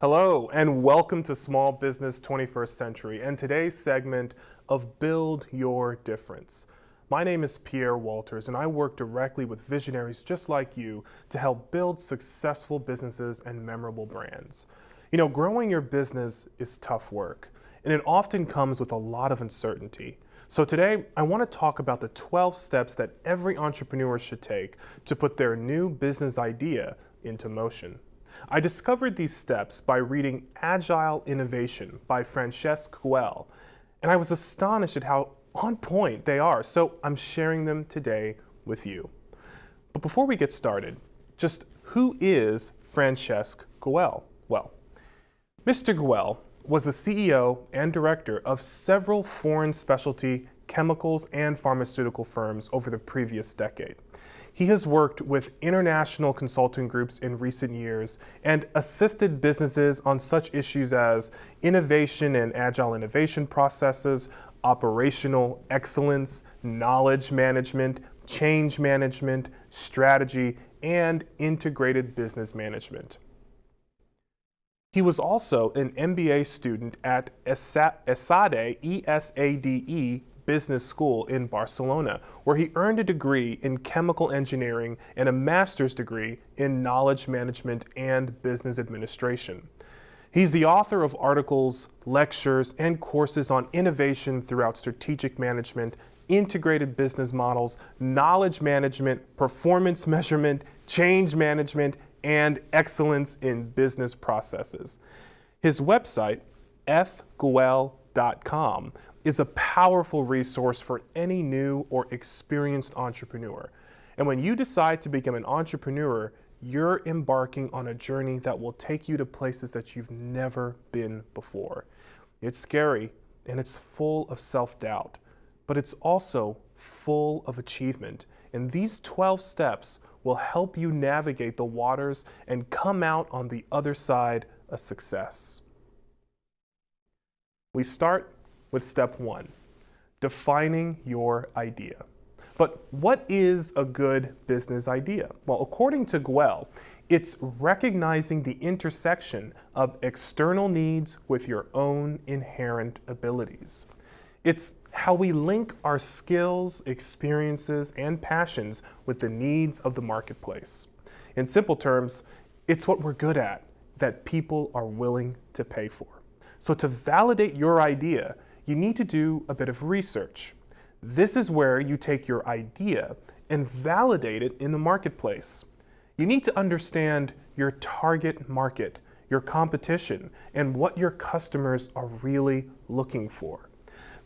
Hello and welcome to Small Business 21st Century and today's segment of Build Your Difference. My name is Pierre Walters and I work directly with visionaries just like you to help build successful businesses and memorable brands. You know, growing your business is tough work and it often comes with a lot of uncertainty. So today I want to talk about the 12 steps that every entrepreneur should take to put their new business idea into motion. I discovered these steps by reading Agile Innovation by Francesca Guel, and I was astonished at how on point they are, so I'm sharing them today with you. But before we get started, just who is Francesca Guel? Well, Mr. Guel was the CEO and director of several foreign specialty chemicals and pharmaceutical firms over the previous decade. He has worked with international consulting groups in recent years and assisted businesses on such issues as innovation and agile innovation processes, operational excellence, knowledge management, change management, strategy, and integrated business management. He was also an MBA student at ESADE, E-S-A-D-E, Business School in Barcelona, where he earned a degree in chemical engineering and a master's degree in knowledge management and business administration. He's the author of articles, lectures, and courses on innovation throughout strategic management, integrated business models, knowledge management, performance measurement, change management, and excellence in business processes. His website, fguel.com, is a powerful resource for any new or experienced entrepreneur. And when you decide to become an entrepreneur, you're embarking on a journey that will take you to places that you've never been before. It's scary and it's full of self-doubt, but it's also full of achievement. And these 12 steps will help you navigate the waters and come out on the other side a success. We start with step 1, defining your idea. But what is a good business idea? Well, according to Guel, it's recognizing the intersection of external needs with your own inherent abilities. It's how we link our skills, experiences, and passions with the needs of the marketplace. In simple terms, it's what we're good at that people are willing to pay for. So to validate your idea, you need to do a bit of research. This is where you take your idea and validate it in the marketplace. You need to understand your target market, your competition, and what your customers are really looking for.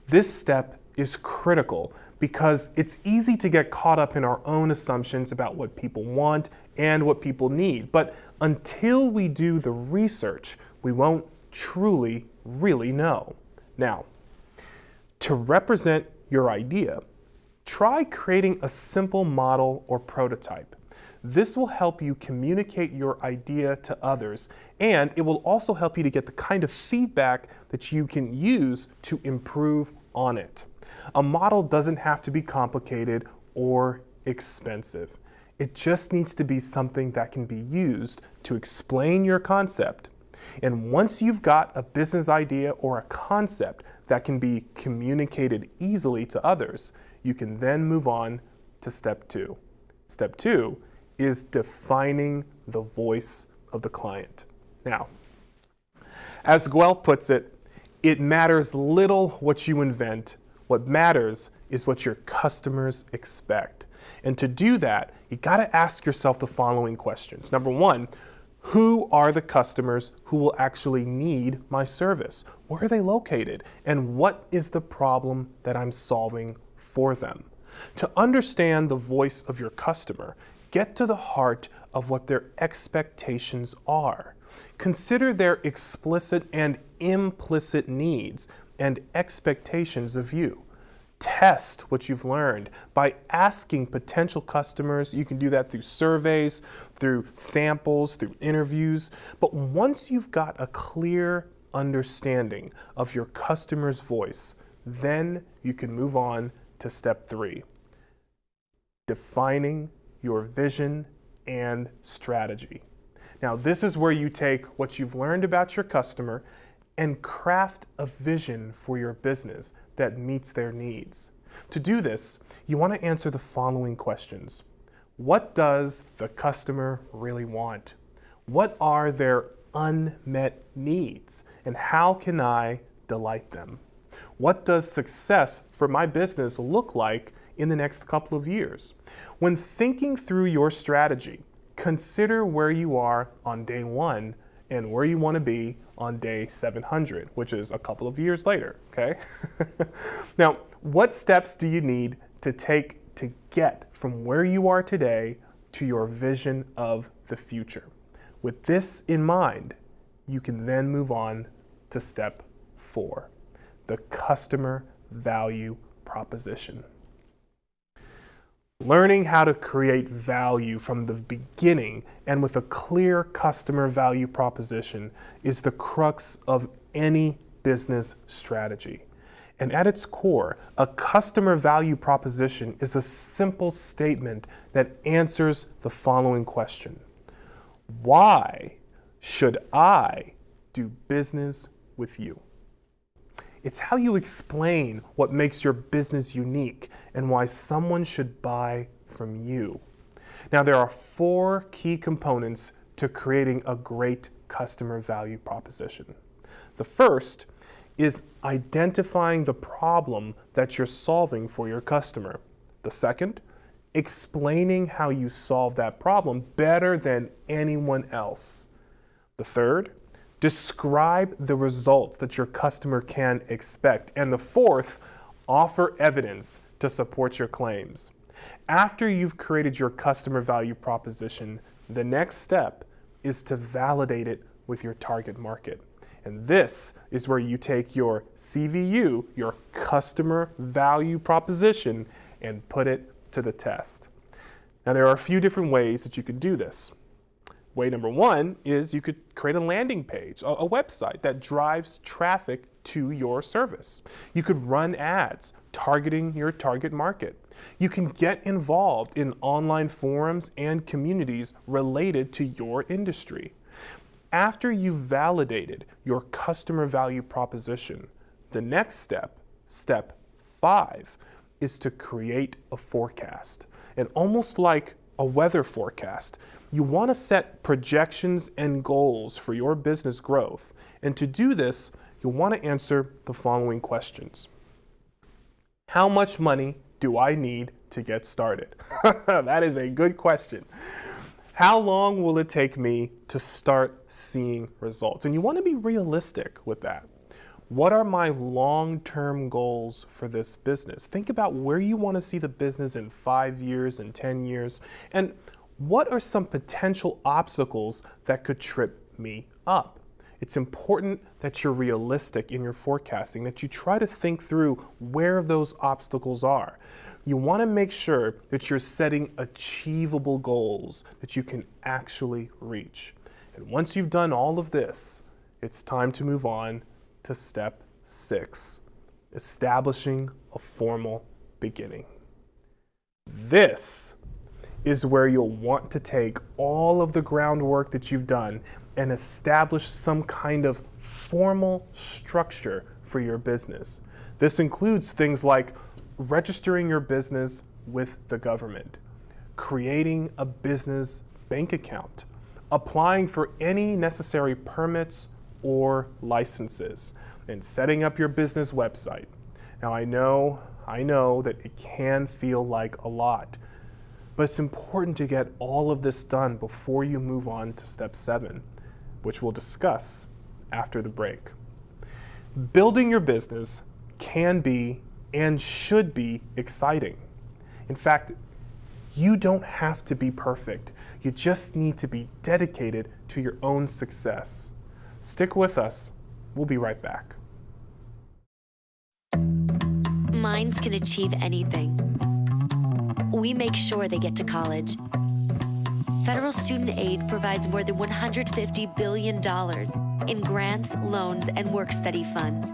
This step is critical because it's easy to get caught up in our own assumptions about what people want and what people need. But until we do the research, we won't truly, really know. Now, to represent your idea, try creating a simple model or prototype. This will help you communicate your idea to others, and it will also help you to get the kind of feedback that you can use to improve on it. A model doesn't have to be complicated or expensive. It just needs to be something that can be used to explain your concept. And once you've got a business idea or a concept that can be communicated easily to others, you can then move on to step 2. Step 2 is defining the voice of the client. Now, as Guel puts it, it matters little what you invent. What matters is what your customers expect. And to do that, you gotta ask yourself the following questions. Number 1, who are the customers who will actually need my service? Where are they located? And what is the problem that I'm solving for them? To understand the voice of your customer, get to the heart of what their expectations are. Consider their explicit and implicit needs and expectations of you. Test what you've learned by asking potential customers. You can do that through surveys, through samples, through interviews. But once you've got a clear understanding of your customer's voice, then you can move on to step 3, defining your vision and strategy. Now, this is where you take what you've learned about your customer and craft a vision for your business that meets their needs. To do this, you want to answer the following questions. What does the customer really want? What are their unmet needs? And how can I delight them? What does success for my business look like in the next couple of years? When thinking through your strategy, consider where you are on day 1 and where you want to be on day 700, which is a couple of years later, okay? Now, what steps do you need to take to get from where you are today to your vision of the future? With this in mind, you can then move on to step 4, the customer value proposition. Learning how to create value from the beginning and with a clear customer value proposition is the crux of any business strategy. And at its core, a customer value proposition is a simple statement that answers the following question: why should I do business with you? It's how you explain what makes your business unique and why someone should buy from you. Now, there are 4 key components to creating a great customer value proposition. The first is identifying the problem that you're solving for your customer. The second, explaining how you solve that problem better than anyone else. The third, describe the results that your customer can expect. And the fourth, offer evidence to support your claims. After you've created your customer value proposition, the next step is to validate it with your target market. And this is where you take your CVU, your customer value proposition, and put it to the test. Now, there are a few different ways that you could do this. Way number 1 is you could create a landing page, a website that drives traffic to your service. You could run ads targeting your target market. You can get involved in online forums and communities related to your industry. After you've validated your customer value proposition, the next step, step 5, is to create a forecast. And almost like a weather forecast, you want to set projections and goals for your business growth. And to do this, you'll want to answer the following questions. How much money do I need to get started? That is a good question. How long will it take me to start seeing results? And you want to be realistic with that. What are my long-term goals for this business? Think about where you want to see the business in 5 years and 10 years. And what are some potential obstacles that could trip me up? It's important that you're realistic in your forecasting, that you try to think through where those obstacles are. You want to make sure that you're setting achievable goals that you can actually reach. And once you've done all of this, it's time to move on to step 6, establishing a formal beginning. This is where you'll want to take all of the groundwork that you've done and establish some kind of formal structure for your business. This includes things like registering your business with the government, creating a business bank account, applying for any necessary permits or licenses, and setting up your business website. Now, I know that it can feel like a lot, but it's important to get all of this done before you move on to step 7, which we'll discuss after the break. Building your business can be and should be exciting. In fact, you don't have to be perfect. You just need to be dedicated to your own success. Stick with us. We'll be right back. Minds can achieve anything. We make sure they get to college. Federal student aid provides more than $150 billion in grants, loans, and work-study funds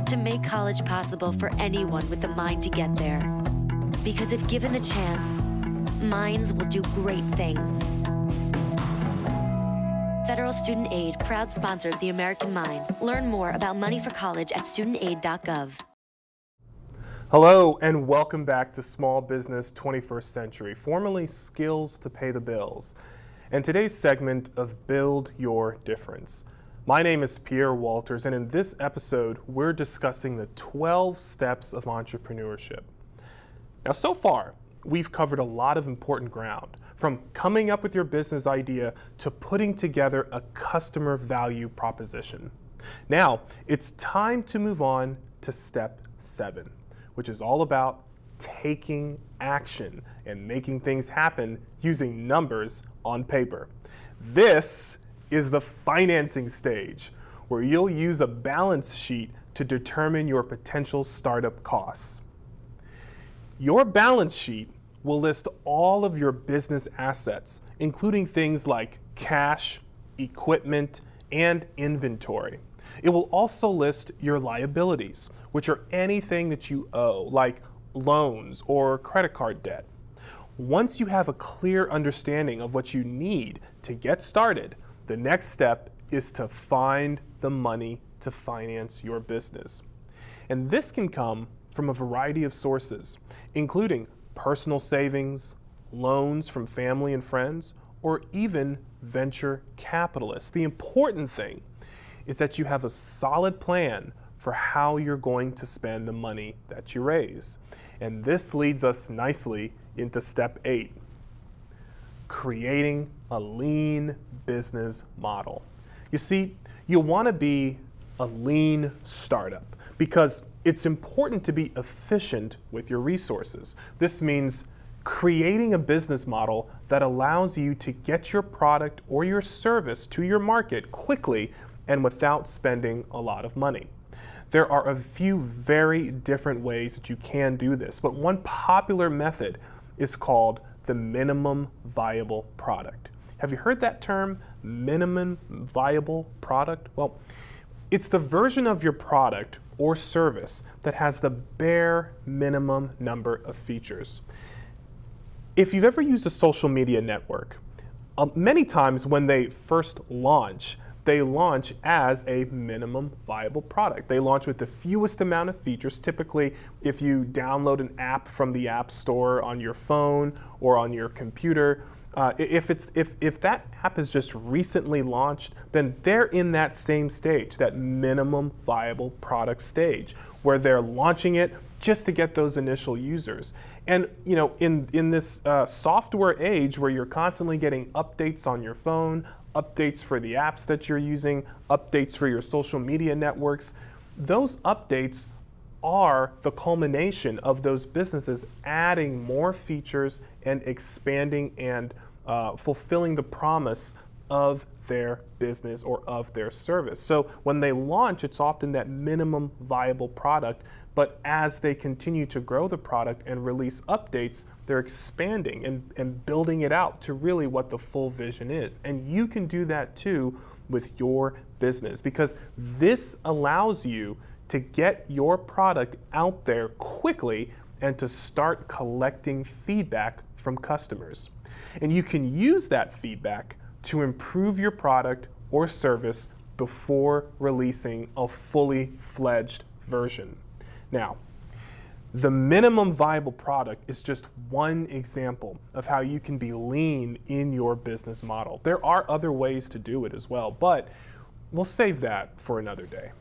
to make college possible for anyone with the mind to get there. Because if given the chance, minds will do great things. Federal Student Aid, proud sponsor of the American Mind. Learn more about money for college at studentaid.gov. Hello and welcome back to Small Business 21st Century, formerly Skills to Pay the Bills, and today's segment of Build Your Difference. My name is Pierre Walters, and in this episode, we're discussing the 12 steps of entrepreneurship. Now, so far, we've covered a lot of important ground, from coming up with your business idea to putting together a customer value proposition. Now, it's time to move on to step 7. Which is all about taking action and making things happen using numbers on paper. This is the financing stage, where you'll use a balance sheet to determine your potential startup costs. Your balance sheet will list all of your business assets, including things like cash, equipment, and inventory. It will also list your liabilities, which are anything that you owe, like loans or credit card debt. Once you have a clear understanding of what you need to get started, the next step is to find the money to finance your business. And this can come from a variety of sources, including personal savings, loans from family and friends, or even venture capitalists. The important thing is that you have a solid plan for how you're going to spend the money that you raise. And this leads us nicely into step 8, creating a lean business model. You see, you want to be a lean startup because it's important to be efficient with your resources. This means creating a business model that allows you to get your product or your service to your market quickly and without spending a lot of money. There are a few very different ways that you can do this, but one popular method is called the minimum viable product. Have you heard that term, minimum viable product? Well, it's the version of your product or service that has the bare minimum number of features. If you've ever used a social media network, many times when they first launch, they launch as a minimum viable product. They launch with the fewest amount of features. Typically, if you download an app from the App Store on your phone or on your computer, if that app is just recently launched, then they're in that same stage, that minimum viable product stage, where they're launching it just to get those initial users. And you know, in this software age where you're constantly getting updates on your phone, updates for the apps that you're using, updates for your social media networks, those updates are the culmination of those businesses adding more features and expanding and fulfilling the promise of their business or of their service. So when they launch, it's often that minimum viable product, but as they continue to grow the product and release updates, they're expanding and building it out to really what the full vision is. And you can do that too with your business, because this allows you to get your product out there quickly and to start collecting feedback from customers. And you can use that feedback to improve your product or service before releasing a fully fledged version. Now, the minimum viable product is just one example of how you can be lean in your business model. There are other ways to do it as well, but we'll save that for another day.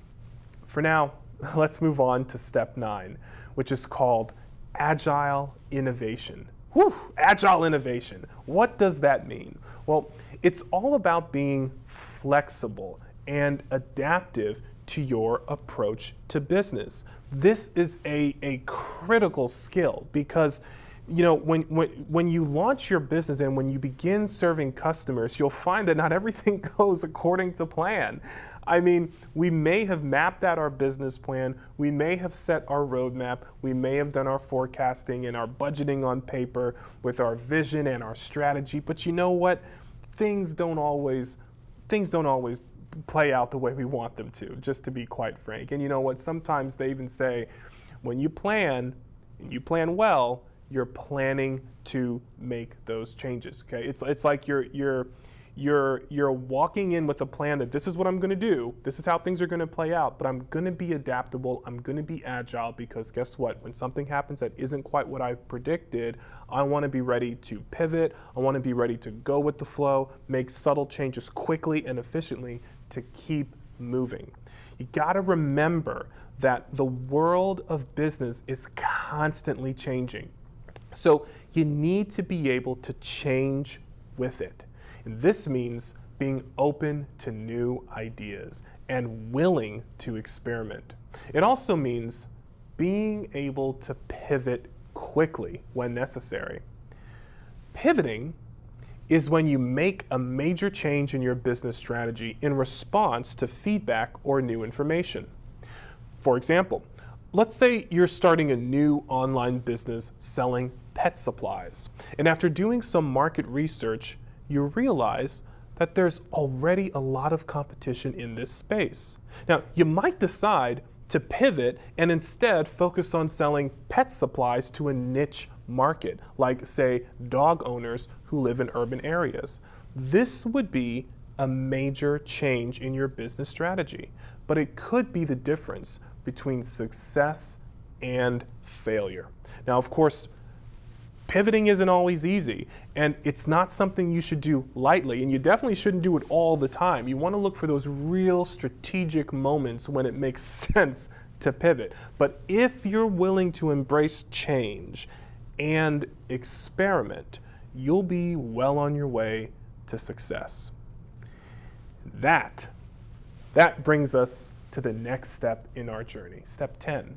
For now, let's move on to step 9, which is called agile innovation. Whew, agile innovation. What does that mean? Well, it's all about being flexible and adaptive to your approach to business. This is a critical skill because, you know, when you launch your business and when you begin serving customers, you'll find that not everything goes according to plan. I mean, we may have mapped out our business plan, we may have set our roadmap, we may have done our forecasting and our budgeting on paper with our vision and our strategy, but you know what? Things don't always play out the way we want them to, just to be quite frank. And you know what? Sometimes they even say, when you plan, and you plan well, you're planning to make those changes. Okay, it's like you're You're walking in with a plan that this is what I'm going to do, this is how things are going to play out, but I'm going to be adaptable, I'm going to be agile, because guess what? When something happens that isn't quite what I've predicted, I want to be ready to pivot, I want to be ready to go with the flow, make subtle changes quickly and efficiently to keep moving. You got to remember that the world of business is constantly changing. So you need to be able to change with it. And this means being open to new ideas and willing to experiment. It also means being able to pivot quickly when necessary. Pivoting is when you make a major change in your business strategy in response to feedback or new information. For example, let's say you're starting a new online business selling pet supplies, and after doing some market research, you realize that there's already a lot of competition in this space. Now, you might decide to pivot and instead focus on selling pet supplies to a niche market, like, say, dog owners who live in urban areas. This would be a major change in your business strategy, but it could be the difference between success and failure. Now, of course, pivoting isn't always easy, and it's not something you should do lightly, and you definitely shouldn't do it all the time. You want to look for those real strategic moments when it makes sense to pivot. But if you're willing to embrace change and experiment, you'll be well on your way to success. That brings us to the next step in our journey, step 10,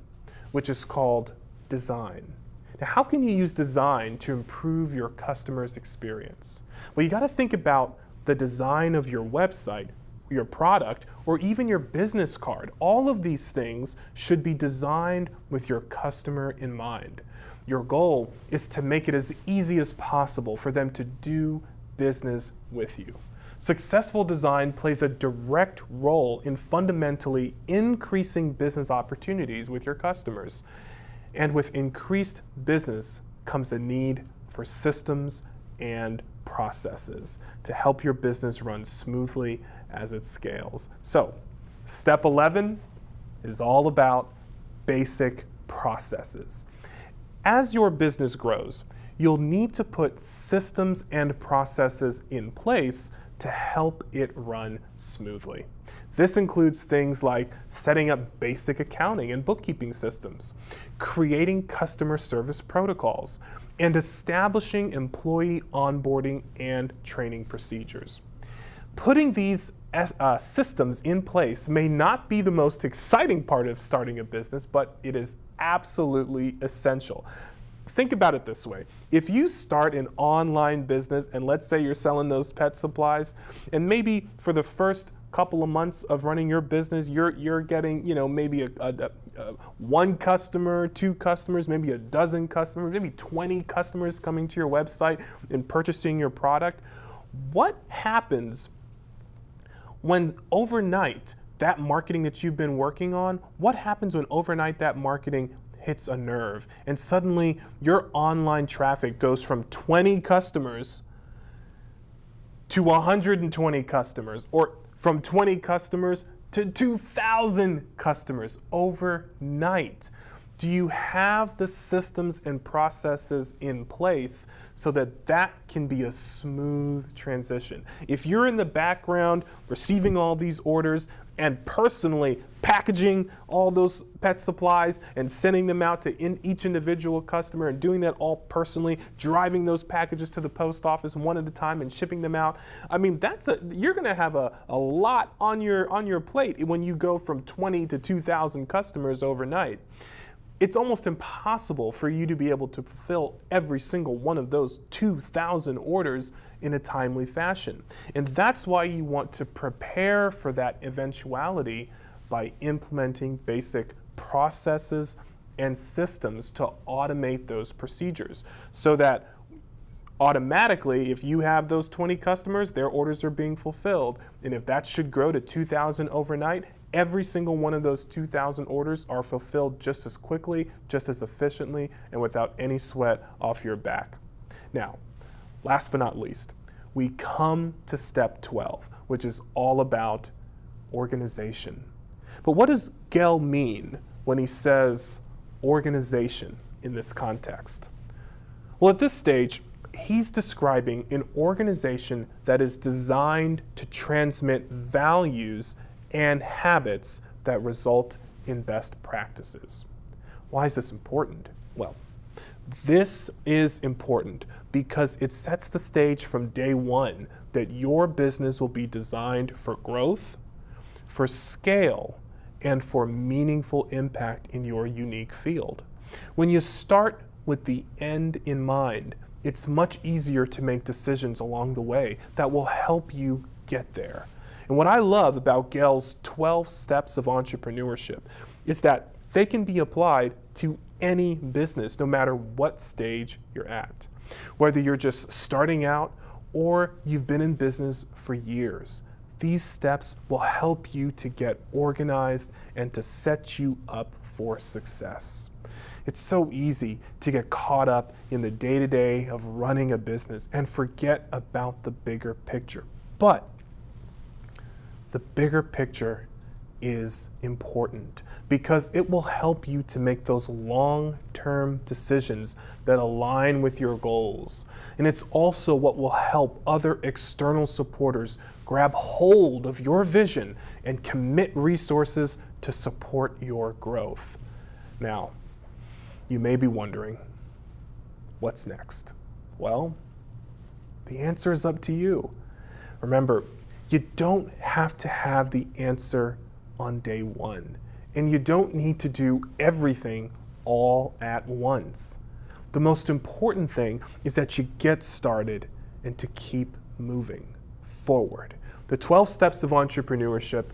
which is called design. Now, how can you use design to improve your customer's experience? Well, you got to think about the design of your website, your product, or even your business card. All of these things should be designed with your customer in mind. Your goal is to make it as easy as possible for them to do business with you. Successful design plays a direct role in fundamentally increasing business opportunities with your customers. And with increased business comes a need for systems and processes to help your business run smoothly as it scales. So, step 11 is all about basic processes. As your business grows, you'll need to put systems and processes in place to help it run smoothly. This includes things like setting up basic accounting and bookkeeping systems, creating customer service protocols, and establishing employee onboarding and training procedures. Putting these systems in place may not be the most exciting part of starting a business, but it is absolutely essential. Think about it this way. If you start an online business, and let's say you're selling those pet supplies, and maybe for the first couple of months of running your business, you're getting, maybe one customer, two customers, maybe a dozen customers, maybe 20 customers coming to your website and purchasing your product. What happens when overnight that marketing that you've been working on, what happens when overnight that marketing hits a nerve and suddenly your online traffic goes from 20 customers to 120 customers, or from 20 customers to 2,000 customers overnight? Do you have the systems and processes in place so that that can be a smooth transition? If you're in the background receiving all these orders and personally packaging all those pet supplies and sending them out to each individual customer and doing that all personally, driving those packages to the post office one at a time and shipping them out, I mean, you're going to have a lot on your plate when you go from 20 to 2,000 customers overnight. It's almost impossible for you to be able to fulfill every single one of those 2,000 orders in a timely fashion. And that's why you want to prepare for that eventuality by implementing basic processes and systems to automate those procedures, so that automatically, if you have those 20 customers, their orders are being fulfilled. And if that should grow to 2,000 overnight, every single one of those 2,000 orders are fulfilled just as quickly, just as efficiently, and without any sweat off your back. Now, last but not least, we come to step 12, which is all about organization. But what does Gell mean when he says organization in this context? Well, at this stage, he's describing an organization that is designed to transmit values and habits that result in best practices. Why is this important? Well, this is important because it sets the stage from day one that your business will be designed for growth, for scale, and for meaningful impact in your unique field. When you start with the end in mind, it's much easier to make decisions along the way that will help you get there. And what I love about Gell's 12 Steps of Entrepreneurship is that they can be applied to any business, no matter what stage you're at. Whether you're just starting out or you've been in business for years, these steps will help you to get organized and to set you up for success. It's so easy to get caught up in the day-to-day of running a business and forget about the bigger picture. But the bigger picture is important because it will help you to make those long-term decisions that align with your goals. And it's also what will help other external supporters grab hold of your vision and commit resources to support your growth. Now, you may be wondering, what's next? Well, the answer is up to you. Remember, you don't have to have the answer on day one, and you don't need to do everything all at once. The most important thing is that you get started and to keep moving forward. The 12 Steps of Entrepreneurship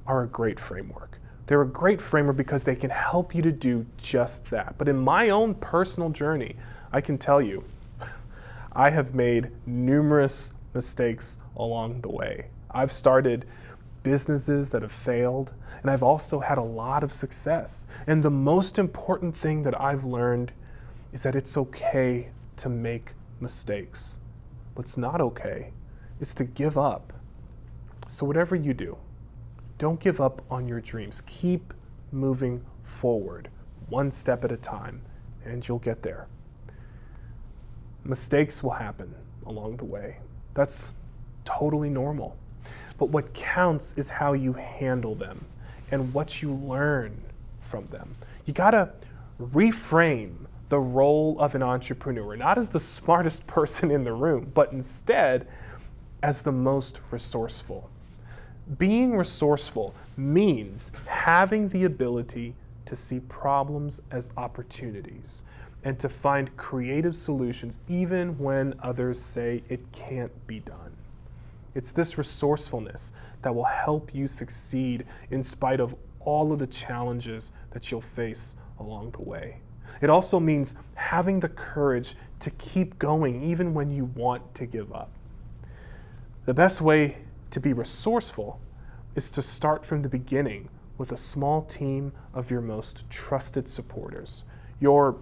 are a great framework. They're a great framework because they can help you to do just that. But in my own personal journey, I can tell you, I have made numerous mistakes along the way. I've started businesses that have failed, and I've also had a lot of success. And the most important thing that I've learned is that it's okay to make mistakes. What's not okay is to give up. So whatever you do, don't give up on your dreams. Keep moving forward, one step at a time, and you'll get there. Mistakes will happen along the way. That's totally normal. But what counts is how you handle them and what you learn from them. You gotta reframe the role of an entrepreneur, not as the smartest person in the room, but instead as the most resourceful. Being resourceful means having the ability to see problems as opportunities and to find creative solutions even when others say it can't be done. It's this resourcefulness that will help you succeed in spite of all of the challenges that you'll face along the way. It also means having the courage to keep going even when you want to give up. The best way to be resourceful is to start from the beginning with a small team of your most trusted supporters, your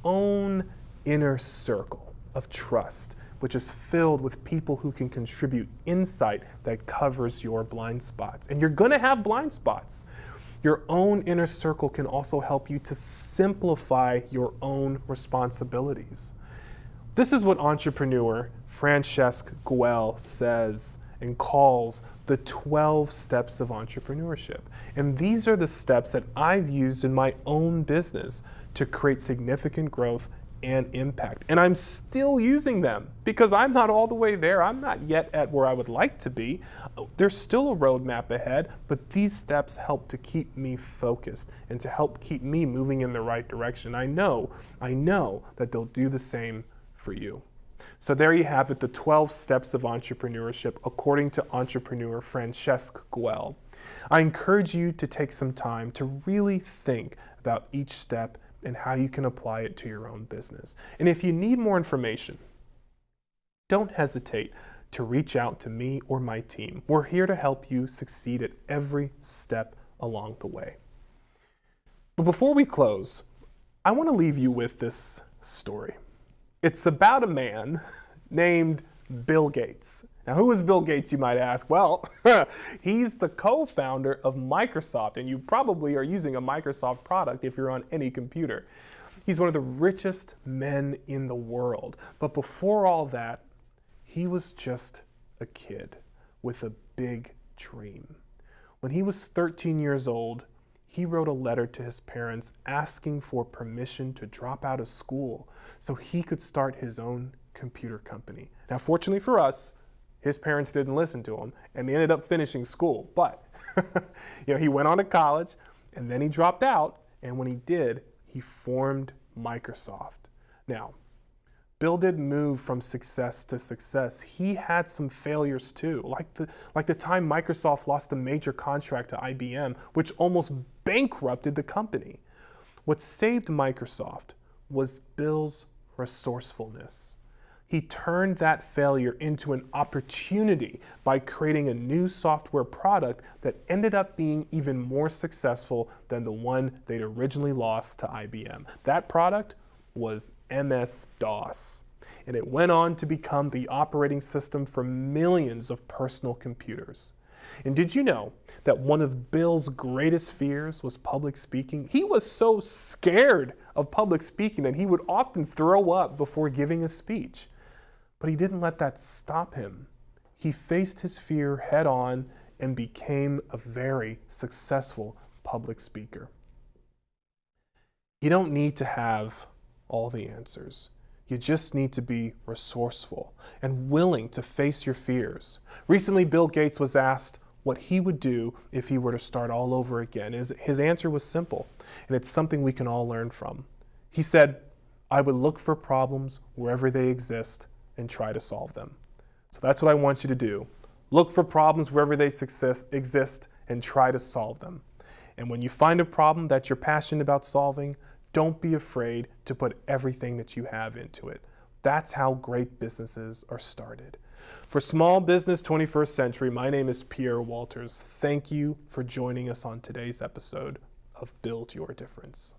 own inner circle of trust, which is filled with people who can contribute insight that covers your blind spots. And you're gonna have blind spots. Your own inner circle can also help you to simplify your own responsibilities. This is what entrepreneur Francesc Güell says and calls the 12 Steps of Entrepreneurship. And these are the steps that I've used in my own business to create significant growth and impact. And I'm still using them because I'm not all the way there. I'm not yet at where I would like to be. There's still a roadmap ahead, but these steps help to keep me focused and to help keep me moving in the right direction. I know that they'll do the same for you. So there you have it, the 12 Steps of Entrepreneurship according to entrepreneur Francesc Güell. I encourage you to take some time to really think about each step and how you can apply it to your own business. And if you need more information, don't hesitate to reach out to me or my team. We're here to help you succeed at every step along the way. But before we close, I want to leave you with this story. It's about a man named Bill Gates. Now, who is Bill Gates, you might ask? Well, he's the co-founder of Microsoft, and you probably are using a Microsoft product if you're on any computer. He's one of the richest men in the world. But before all that, he was just a kid with a big dream. When he was 13 years old, he wrote a letter to his parents asking for permission to drop out of school so he could start his own computer company. Now, fortunately for us, his parents didn't listen to him and they ended up finishing school. But he went on to college and then he dropped out, and when he did, he formed Microsoft. Now, Bill did move from success to success. He had some failures too, like the time Microsoft lost a major contract to IBM, which almost bankrupted the company. What saved Microsoft was Bill's resourcefulness. He turned that failure into an opportunity by creating a new software product that ended up being even more successful than the one they'd originally lost to IBM. That product was MS-DOS, and it went on to become the operating system for millions of personal computers. And did you know that one of Bill's greatest fears was public speaking? He was so scared of public speaking that he would often throw up before giving a speech. But he didn't let that stop him. He faced his fear head on and became a very successful public speaker. You don't need to have all the answers. You just need to be resourceful and willing to face your fears. Recently, Bill Gates was asked what he would do if he were to start all over again. His answer was simple, and it's something we can all learn from. He said, "I would look for problems wherever they exist and try to solve them." So that's what I want you to do. Look for problems wherever they exist and try to solve them. And when you find a problem that you're passionate about solving, don't be afraid to put everything that you have into it. That's how great businesses are started. For Small Business 21st Century, my name is Pierre Walters. Thank you for joining us on today's episode of Build Your Difference.